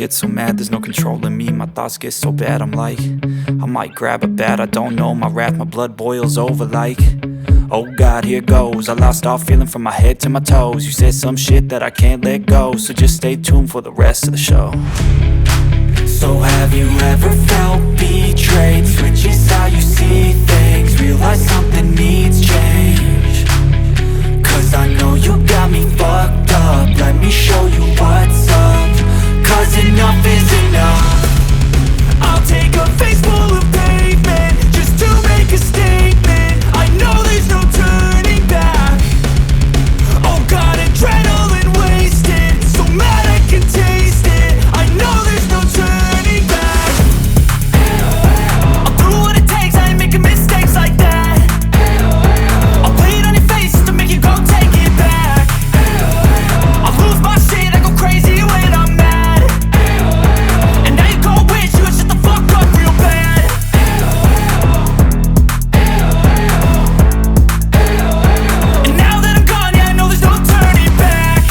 get so mad, there's no controlling me. My thoughts get so bad, I'm like, I might grab a bat, I don't know. My wrath, my blood boils over like, oh God, here goes. I lost all feeling from my head to my toes. You said some shit that I can't let go, so just stay tuned for the rest of the show. So have you ever felt betrayed? Switches how you see things, realize something needs change. Cause I know you got me fucked up, let me show you what's up. Cause enough is enough. I'll take a face full of pavement just to make a statement. I know there's no turning back. Oh God, adrenaline wasted, so mad I can taste it. I know there's no turning back. I'll do what it takes, I ain't making mistakes like that. I'll play it on your face to make you go take it back. I'll lose my shit, I go crazy when I'm mad. And now you go wish you would shut the fuck up real bad. And now that I'm gone, yeah, I know there's no turning back.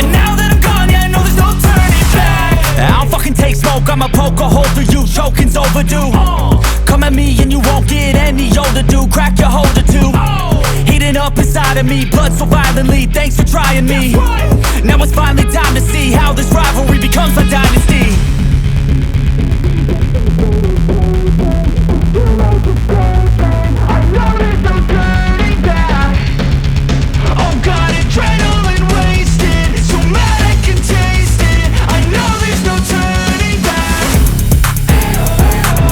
And now that I'm gone, yeah, I know there's no turning back. I don't fucking take smoke, I'ma poke a hole through you, choking's overdue. Come at me and you won't get any older, dude. Crack your holder too. Heating up inside of me, blood so violently, thanks for trying me. Now it's finally time to see how this rivalry becomes a dynasty. I know there's no turning back. Oh God, adrenaline wasted, so mad I can taste it. I know there's no turning back.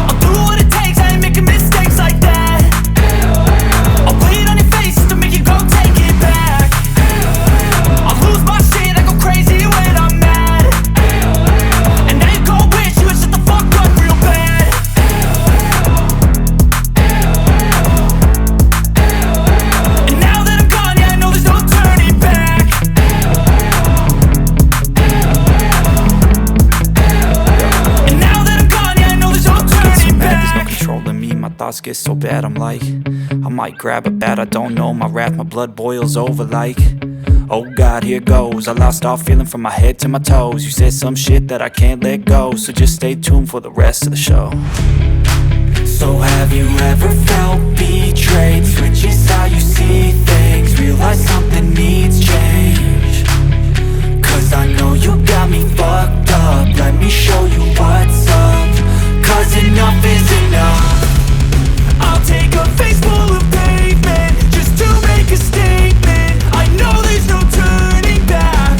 I'll do what it takes, I ain't making mistakes like that. I'll play it on your face to make you go take it back. I'll lose my shit, I go crazy when I'm mad. And now you go wish you would shut the fuck up real bad. And now that I'm gone, yeah, I know there's no turning back. And now that I'm gone, yeah, I know there's no turning back. There's no controlling me, my thoughts get so bad, I'm like, I might grab a bat, I don't know. My wrath, my blood boils over like, oh God, here goes. I lost all feeling from my head to my toes. You said some shit that I can't let go, so just stay tuned for the rest of the show. So have you ever felt betrayed? Switches how you see things, realize something needs change. Cause I know you got me fucked up, let me show you what's up. Cause enough is enough. I'll take a face full of pavement just to make a statement. I know there's no turning back.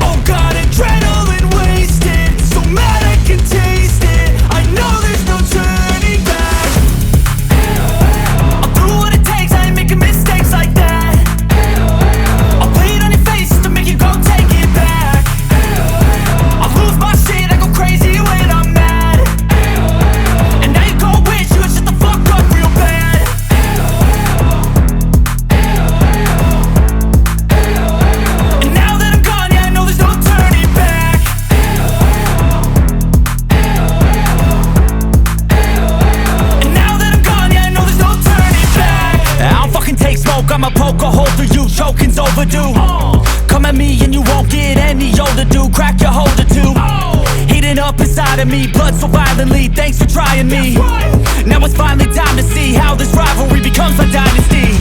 Oh God, adrenaline wasted, so mad I can taste it. I know there's no turning back. I'll do what it takes, I ain't making mistakes like that. I'll play it on your face to make you go take it back. I'll lose my shit, I go crazy when I'm mad. And now you go wish you would shut the fuck up real bad. And now that I'm gone, yeah, I know there's no turning back. And now that I'm gone, yeah, I know there's no turning back. I don't fucking take smoke, I'ma poke a hole through you, choking's overdue. Come at me and you won't get any older, dude. Crack your holder too. Heating up inside of me, blood so violently, thanks for trying me. Now it's finally time to see how this rivalry becomes a dynasty.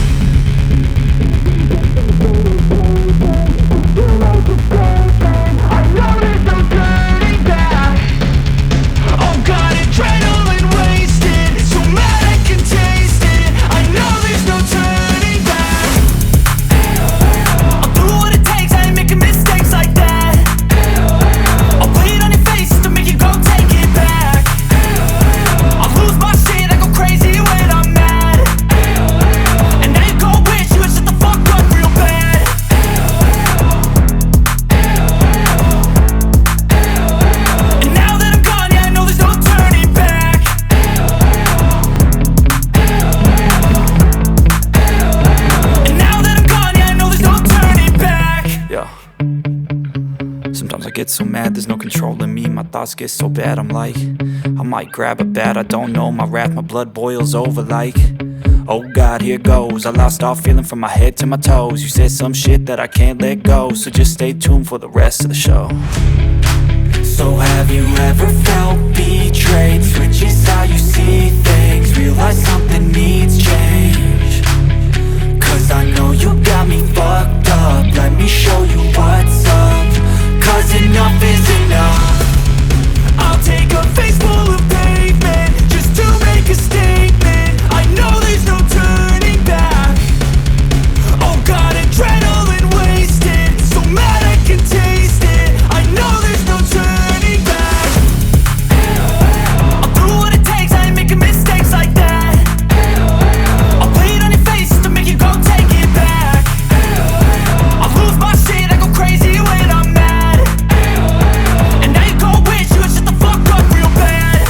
I know there's no turning back. Oh God, adrenaline wasted, so mad I can taste it. I know there's no turning back. I'll do what it takes, I ain't making mistakes like that. I'll play it on your face to make you go take it back. I'll lose my shit, I go crazy when I'm mad. And now you go wish you would shut the fuck up real bad. And now that I'm gone, yeah, I know there's no turning back. And now that I'm gone, yeah, I know there's no turning back. Yeah. Sometimes I get so mad, there's no controlling me. My thoughts get so bad, I'm like, I might grab a bat, I don't know. My wrath, my blood boils over like, Oh God, here goes. I lost all feeling from my head to my toes. You said some shit that I can't let go, so just stay tuned for the rest of the show. So have you ever felt betrayed? Switches how you see things, realize something needs change. Cause I know you got me fucked up, let me show you what's up. Cause enough is enough. I'll take a face full of pavement just to make a statement. I know there's no turning back. Oh God, adrenaline wasted, so mad I can taste it. I know there's no turning back. I'll do what it takes, I ain't making mistakes like that. I'll play it on your face to make you go take it back. I'll lose my shit, I go crazy when I'm mad. And now you go wish you would shut the fuck up real bad.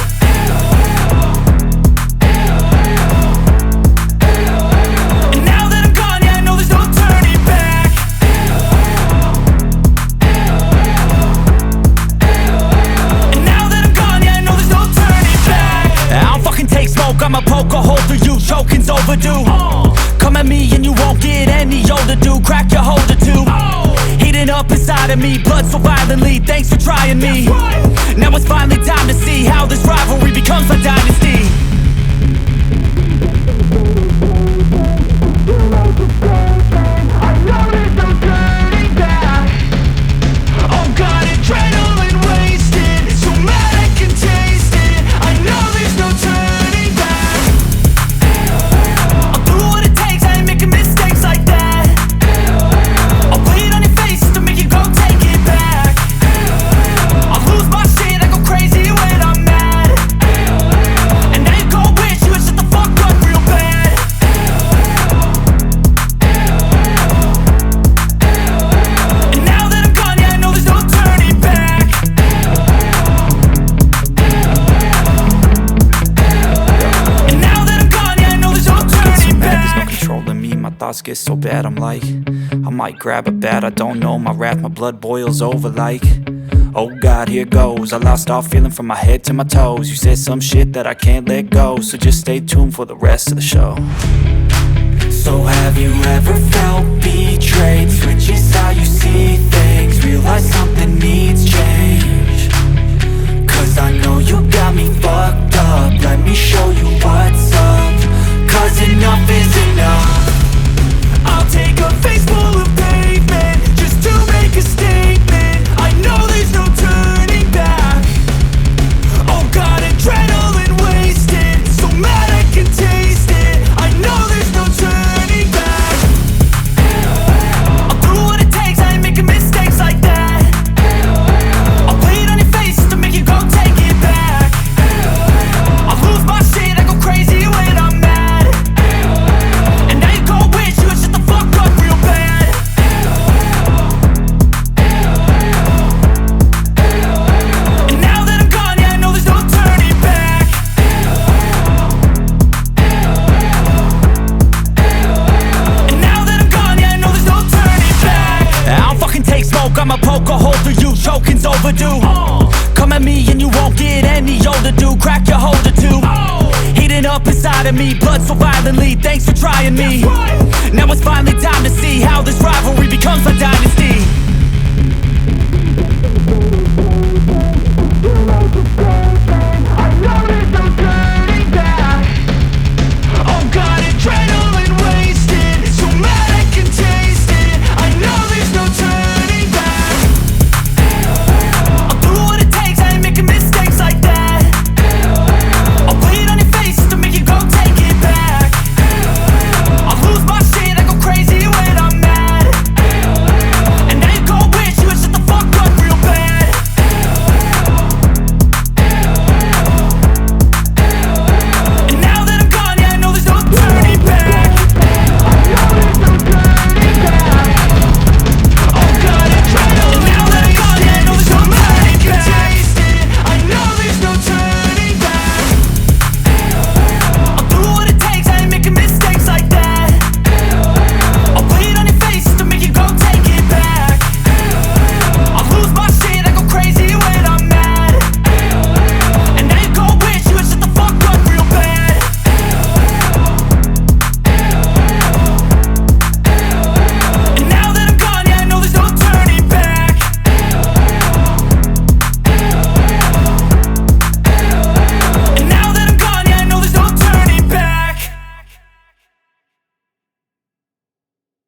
And now that I'm gone, yeah, I know there's no turning back. And now that I'm gone, yeah, I know there's no turning back. I don't fucking take smoke, I'ma poke a hole through you, choking's overdue. Come at me and you won't get any older, dude. Crack your holder too. Heating up inside of me, blood so violently, thanks for trying me. Now it's finally time to see how this rivalry becomes a dynasty. I know there's no turning back. Oh God, adrenaline wasted, so mad I can taste it. I know there's no turning back. I'll do what it takes, I ain't making mistakes like that. I'll play it on your face to make you go take it back. I'll lose my shit, I go crazy when I'm mad. And now you go wish you would shut the fuck up real bad. And now that I'm gone, yeah, I know there's no turning back. And now that I'm gone, yeah, I know there's no turning back. There's no controlling me, my thoughts get so bad, I'm like, I might grab a bat, I don't know, my wrath, my blood boils over like, oh God, here goes. I lost all feeling from my head to my toes. You said some shit that I can't let go, so just stay tuned for the rest of the show. So have you ever felt betrayed? Switches how you see things, realize something needs change. Cause I know you got me fucked up, let me show you what's up. Cause enough is enough. I'll take a face full of pavement just to make a statement. I know there's no turning back. Oh God, adrenaline wasted, so mad I can taste it. I know there's no turning back. I'll do what it takes, I ain't making mistakes like that. I'll play it on your face to make you go take it back. I'll lose my shit, I go crazy when I'm mad. And now you go wish you would shut the fuck up real bad. And now that I'm gone, yeah, I know there's no turning back. And now that I'm gone, yeah, I know there's no turning back. I don't fucking take smoke, I'ma poke a hole through you, choking's overdue. Come at me and you won't get any older, dude. Crack your holder too. Heating up inside of me, blood so violently, thanks for trying me. Now it's finally time to see how this rivalry becomes a dynasty.